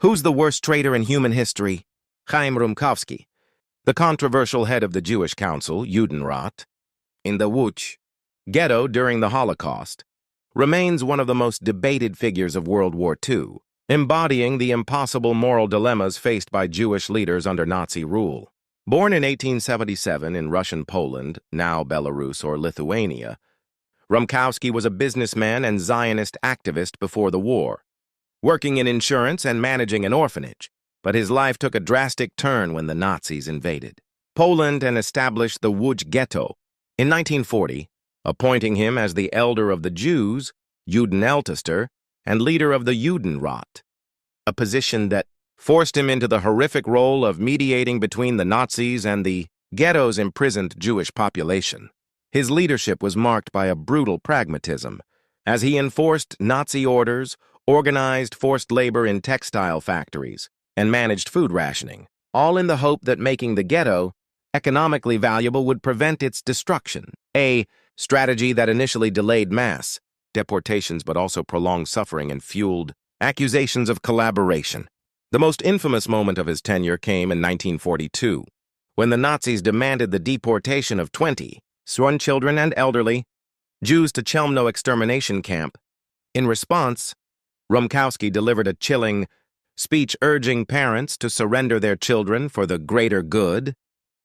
Who's the worst traitor in human history? Chaim Rumkowski, the controversial head of the Jewish Council, Judenrat, in the Łódź ghetto during the Holocaust, remains one of the most debated figures of World War II, embodying the impossible moral dilemmas faced by Jewish leaders under Nazi rule. Born in 1877 in Russian Poland, now Belarus or Lithuania, Rumkowski was a businessman and Zionist activist before the war, working in insurance and managing an orphanage, but his life took a drastic turn when the Nazis invaded Poland and established the Łódź ghetto in 1940, appointing him as the elder of the Jews, Judenältester, and leader of the Judenrat, a position that forced him into the horrific role of mediating between the Nazis and the ghetto's imprisoned Jewish population. His leadership was marked by a brutal pragmatism, as he enforced Nazi orders, organized forced labor in textile factories, and managed food rationing, all in the hope that making the ghetto economically valuable would prevent its destruction, a strategy that initially delayed mass deportations but also prolonged suffering and fueled accusations of collaboration. The most infamous moment of his tenure came in 1942, when the Nazis demanded the deportation of 20 sworn children and elderly Jews to Chelmno extermination camp. In response, Rumkowski delivered a chilling speech urging parents to surrender their children for the greater good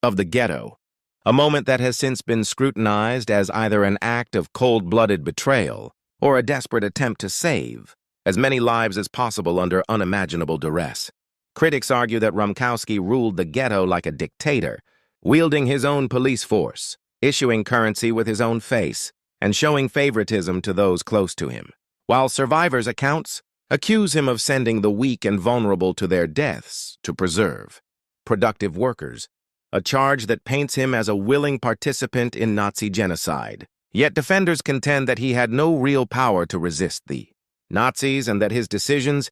of the ghetto, a moment that has since been scrutinized as either an act of cold-blooded betrayal or a desperate attempt to save as many lives as possible under unimaginable duress. Critics argue that Rumkowski ruled the ghetto like a dictator, wielding his own police force, issuing currency with his own face, and showing favoritism to those close to him, while survivors' accounts accuse him of sending the weak and vulnerable to their deaths to preserve productive workers, a charge that paints him as a willing participant in Nazi genocide. Yet defenders contend that he had no real power to resist the Nazis and that his decisions,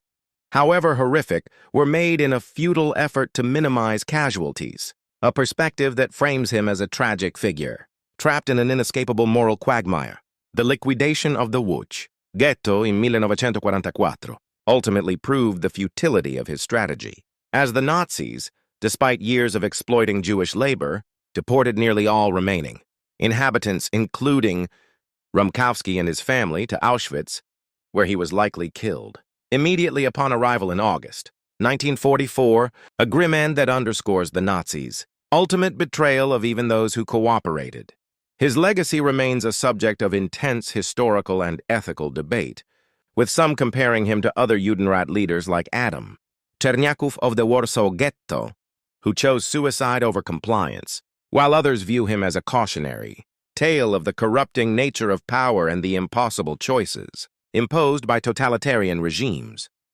however horrific, were made in a futile effort to minimize casualties, a perspective that frames him as a tragic figure, trapped in an inescapable moral quagmire. The liquidation of the Łódź ghetto in 1944 ultimately proved the futility of his strategy, as the Nazis, despite years of exploiting Jewish labor, deported nearly all remaining inhabitants, including Rumkowski and his family, to Auschwitz, where he was likely killed. Immediately upon arrival in August 1944, a grim end that underscores the Nazis' ultimate betrayal of even those who cooperated. His legacy remains a subject of intense historical and ethical debate, with some comparing him to other Judenrat leaders like Adam Czerniaków of the Warsaw Ghetto, who chose suicide over compliance, while others view him as a cautionary tale of the corrupting nature of power and the impossible choices imposed by totalitarian regimes.